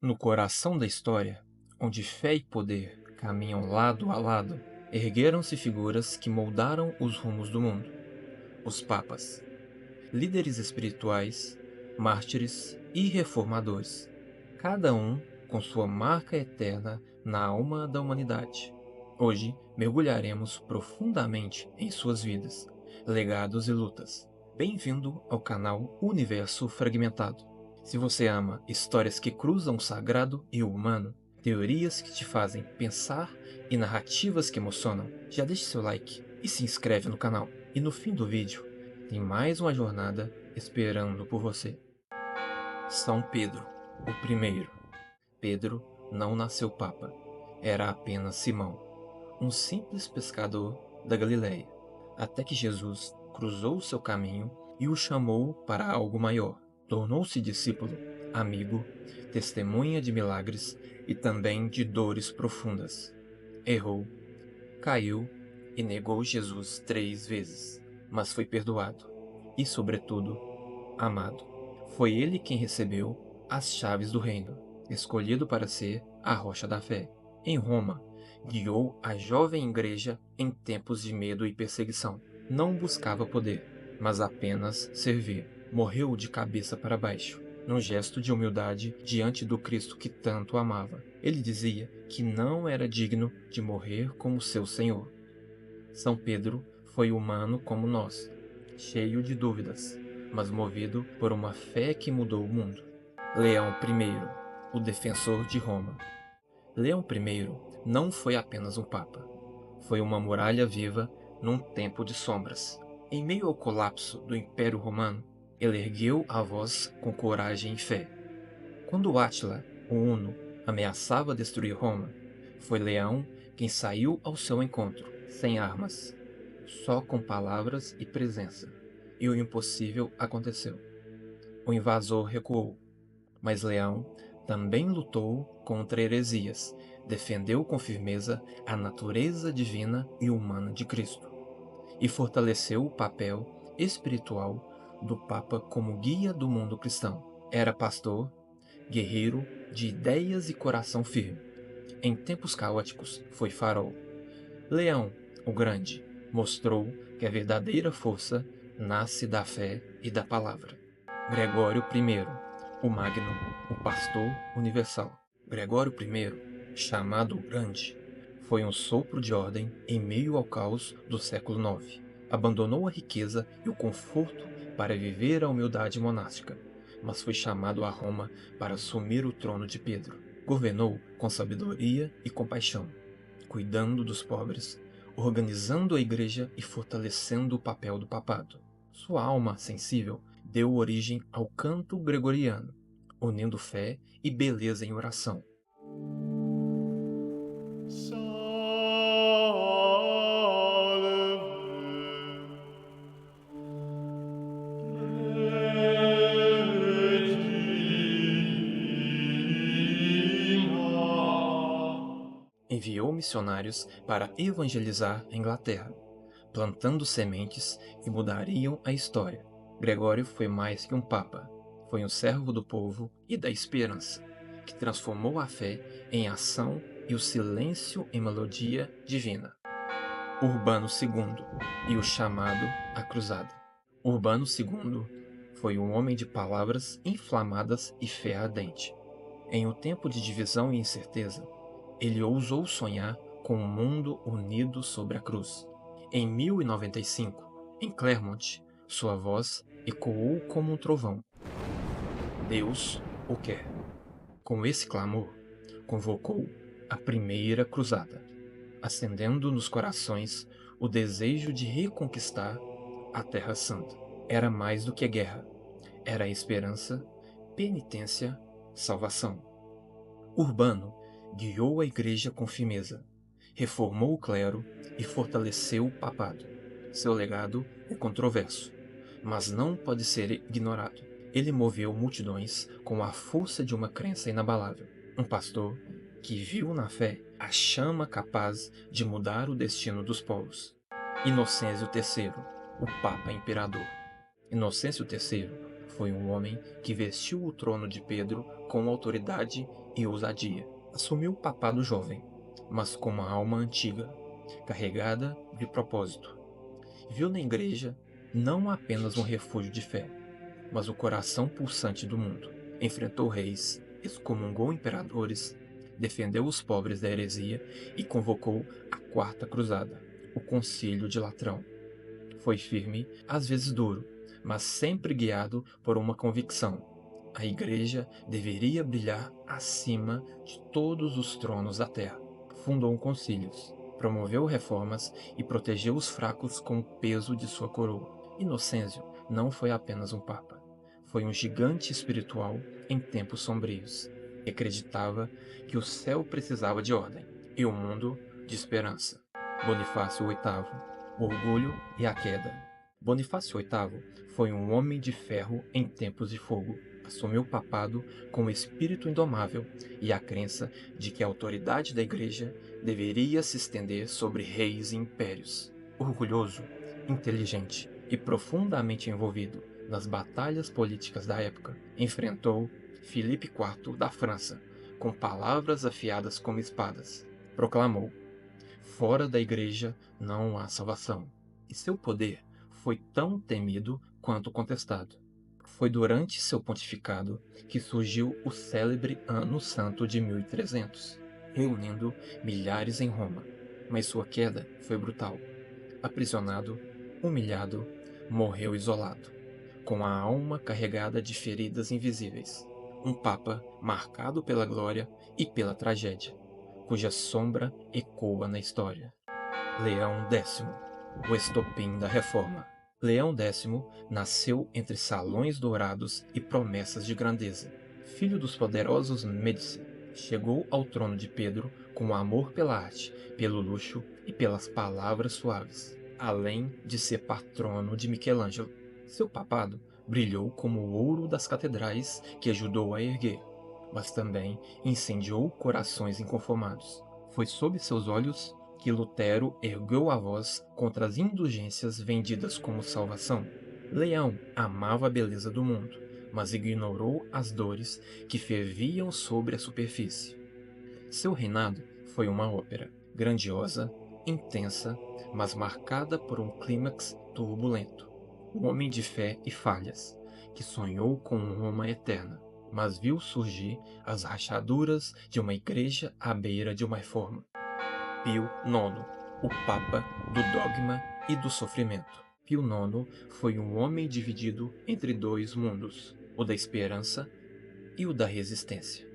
No coração da história, onde fé e poder caminham lado a lado, ergueram-se figuras que moldaram os rumos do mundo. Os papas, líderes espirituais, mártires e reformadores, cada um com sua marca eterna na alma da humanidade. Hoje mergulharemos profundamente em suas vidas, legados e lutas. Bem-vindo ao canal Universo Fragmentado. Se você ama histórias que cruzam o sagrado e o humano, teorias que te fazem pensar e narrativas que emocionam, já deixe seu like e se inscreve no canal. E no fim do vídeo, tem mais uma jornada esperando por você. São Pedro, o primeiro. Pedro não nasceu papa, era apenas Simão, um simples pescador da Galiléia, até que Jesus cruzou seu caminho e o chamou para algo maior. Tornou-se discípulo, amigo, testemunha de milagres e também de dores profundas. Errou, caiu e negou Jesus 3 vezes, mas foi perdoado e, sobretudo, amado. Foi ele quem recebeu as chaves do reino, escolhido para ser a rocha da fé. Em Roma, guiou a jovem igreja em tempos de medo e perseguição. Não buscava poder, mas apenas servir. Morreu de cabeça para baixo, num gesto de humildade diante do Cristo que tanto amava. Ele dizia que não era digno de morrer como seu Senhor. São Pedro foi humano como nós, cheio de dúvidas, mas movido por uma fé que mudou o mundo. Leão I, o defensor de Roma. Leão I não foi apenas um papa. Foi uma muralha viva num tempo de sombras. Em meio ao colapso do Império Romano, ele ergueu a voz com coragem e fé. Quando Átila, o Huno, ameaçava destruir Roma, foi Leão quem saiu ao seu encontro, sem armas, só com palavras e presença. E o impossível aconteceu. O invasor recuou, mas Leão também lutou contra heresias, defendeu com firmeza a natureza divina e humana de Cristo, e fortaleceu o papel espiritual do Papa como guia do mundo cristão. Era pastor, guerreiro de ideias e coração firme. Em tempos caóticos, foi farol. Leão, o Grande, mostrou que a verdadeira força nasce da fé e da palavra. Gregório I, o Magno, o pastor universal. Gregório I, chamado o Grande, foi um sopro de ordem em meio ao caos do século IX. Abandonou a riqueza e o conforto para viver a humildade monástica, mas foi chamado a Roma para assumir o trono de Pedro. Governou com sabedoria e compaixão, cuidando dos pobres, organizando a igreja e fortalecendo o papel do papado. Sua alma sensível deu origem ao canto gregoriano, unindo fé e beleza em oração. Enviou missionários para evangelizar a Inglaterra, plantando sementes que mudariam a história. Gregório foi mais que um papa, foi um servo do povo e da esperança, que transformou a fé em ação e o silêncio em melodia divina. Urbano II e o chamado à cruzada. Urbano II foi um homem de palavras inflamadas e fé ardente. Em um tempo de divisão e incerteza, ele ousou sonhar com um mundo unido sobre a cruz. Em 1095, em Clermont, sua voz ecoou como um trovão. Deus o quer. Com esse clamor, convocou a primeira cruzada, acendendo nos corações o desejo de reconquistar a Terra Santa. Era mais do que guerra, era esperança, penitência, salvação. Urbano guiou a igreja com firmeza, reformou o clero e fortaleceu o papado. Seu legado é controverso, mas não pode ser ignorado. Ele moveu multidões com a força de uma crença inabalável. Um pastor que viu na fé a chama capaz de mudar o destino dos povos. Inocêncio III, o Papa Imperador. Inocêncio III foi um homem que vestiu o trono de Pedro com autoridade e ousadia. Assumiu o papado jovem, mas com uma alma antiga, carregada de propósito. Viu na igreja não apenas um refúgio de fé, mas o coração pulsante do mundo. Enfrentou reis, excomungou imperadores, defendeu os pobres da heresia e convocou a Quarta Cruzada, o Concílio de Latrão. Foi firme, às vezes duro, mas sempre guiado por uma convicção: a Igreja deveria brilhar acima de todos os tronos da terra. Fundou concílios, promoveu reformas e protegeu os fracos com o peso de sua coroa. Inocêncio não foi apenas um papa. Foi um gigante espiritual em tempos sombrios, que acreditava que o céu precisava de ordem e o mundo de esperança. Bonifácio VIII, o orgulho e a queda. Bonifácio VIII foi um homem de ferro em tempos de fogo. Assumiu o papado com o espírito indomável e a crença de que a autoridade da igreja deveria se estender sobre reis e impérios. Orgulhoso, inteligente e profundamente envolvido nas batalhas políticas da época, enfrentou Filipe IV da França com palavras afiadas como espadas. Proclamou: fora da igreja não há salvação. E seu poder foi tão temido quanto contestado. Foi durante seu pontificado que surgiu o célebre Ano Santo de 1300, reunindo milhares em Roma. Mas sua queda foi brutal. Aprisionado, humilhado, morreu isolado, com a alma carregada de feridas invisíveis. Um papa marcado pela glória e pela tragédia, cuja sombra ecoa na história. Leão X, o estopim da Reforma. Leão X nasceu entre salões dourados e promessas de grandeza. Filho dos poderosos Médici, chegou ao trono de Pedro com amor pela arte, pelo luxo e pelas palavras suaves, além de ser patrono de Michelangelo. Seu papado brilhou como o ouro das catedrais que ajudou a erguer, mas também incendiou corações inconformados. Foi sob seus olhos que Lutero ergueu a voz contra as indulgências vendidas como salvação. Leão amava a beleza do mundo, mas ignorou as dores que ferviam sobre a superfície. Seu reinado foi uma ópera, grandiosa, intensa, mas marcada por um clímax turbulento. Um homem de fé e falhas, que sonhou com Roma eterna, mas viu surgir as rachaduras de uma igreja à beira de uma reforma. Pio IX, o Papa do dogma e do sofrimento. Pio IX foi um homem dividido entre dois mundos, o da esperança e o da resistência.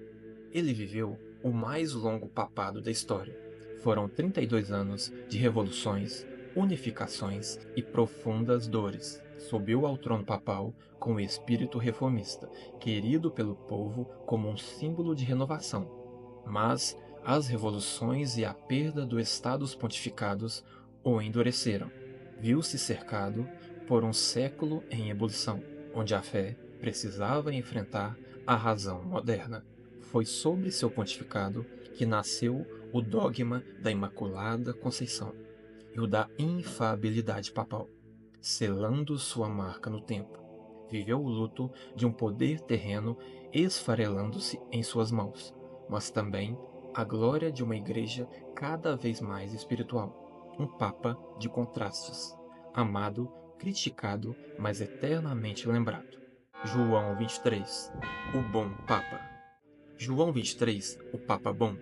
Ele viveu o mais longo papado da história. Foram 32 anos de revoluções, unificações e profundas dores. Subiu ao trono papal com o espírito reformista, querido pelo povo como um símbolo de renovação. Mas as revoluções e a perda dos estados pontificados o endureceram. Viu-se cercado por um século em ebulição, onde a fé precisava enfrentar a razão moderna. Foi sobre seu pontificado que nasceu o dogma da Imaculada Conceição e o da infalibilidade papal, selando sua marca no tempo. Viveu o luto de um poder terreno esfarelando-se em suas mãos, mas também a glória de uma igreja cada vez mais espiritual. Um papa de contrastes, amado, criticado, mas eternamente lembrado. João 23, o bom papa. João 23, o papa bom,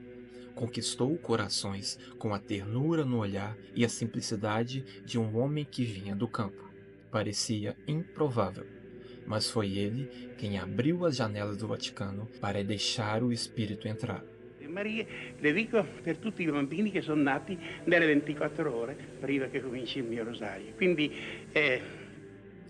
conquistou corações com a ternura no olhar e a simplicidade de um homem que vinha do campo. Parecia improvável, mas foi ele quem abriu as janelas do Vaticano para deixar o Espírito entrar. Maria, le dico per tutti i bambini che sono nati nelle 24 ore prima che cominci il mio rosario. Quindi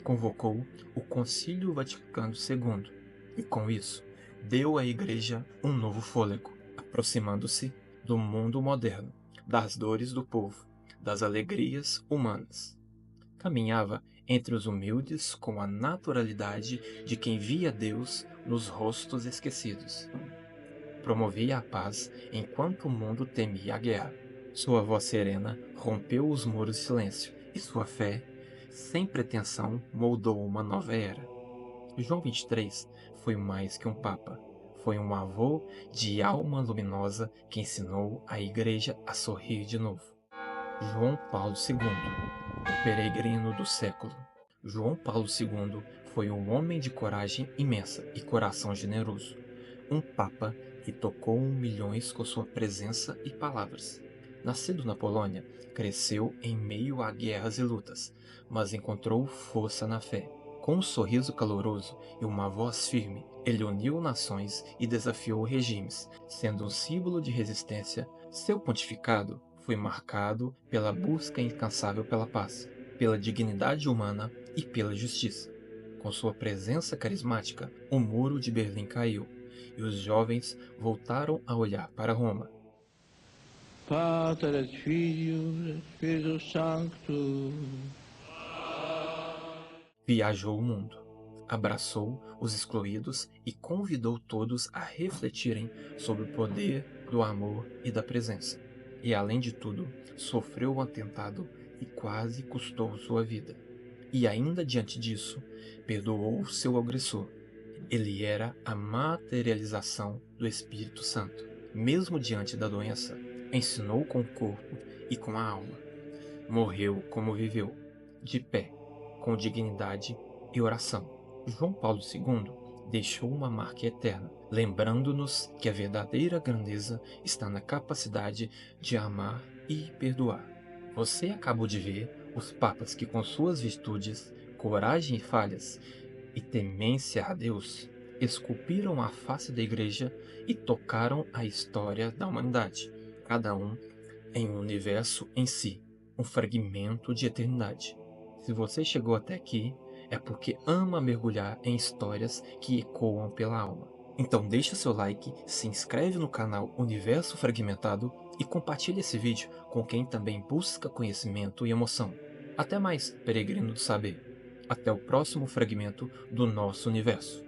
Convocou o Concílio Vaticano II e, com isso, deu à Igreja um novo fôlego, aproximando-se do mundo moderno, das dores do povo, das alegrias humanas. Caminhava entre os humildes com a naturalidade de quem via Deus nos rostos esquecidos. Promovia a paz enquanto o mundo temia a guerra. Sua voz serena rompeu os muros de silêncio e sua fé, sem pretensão, moldou uma nova era. João 23 foi mais que um papa. Foi um avô de alma luminosa que ensinou a igreja a sorrir de novo. João Paulo II, o peregrino do século. João Paulo II foi um homem de coragem imensa e coração generoso. Um papa que tocou milhões com sua presença e palavras. Nascido na Polônia, cresceu em meio a guerras e lutas, mas encontrou força na fé. Com um sorriso caloroso e uma voz firme, ele uniu nações e desafiou regimes, sendo um símbolo de resistência. Seu pontificado foi marcado pela busca incansável pela paz, pela dignidade humana e pela justiça. Com sua presença carismática, o muro de Berlim caiu e os jovens voltaram a olhar para Roma. Pater et Filius et Spiritus Sanctus. Viajou o mundo, abraçou os excluídos e convidou todos a refletirem sobre o poder do amor e da presença. E além de tudo, sofreu um atentado e quase custou sua vida. E ainda diante disso, perdoou seu agressor. Ele era a materialização do Espírito Santo. Mesmo diante da doença, ensinou com o corpo e com a alma. Morreu como viveu, de pé, com dignidade e oração. João Paulo II deixou uma marca eterna, lembrando-nos que a verdadeira grandeza está na capacidade de amar e perdoar. Você acabou de ver os papas que, com suas virtudes, coragem e falhas, e temência a Deus, esculpiram a face da Igreja e tocaram a história da humanidade, cada um em um universo em si, um fragmento de eternidade. Se você chegou até aqui, é porque ama mergulhar em histórias que ecoam pela alma. Então deixa seu like, se inscreve no canal Universo Fragmentado e compartilhe esse vídeo com quem também busca conhecimento e emoção. Até mais, peregrino do saber. Até o próximo fragmento do nosso universo.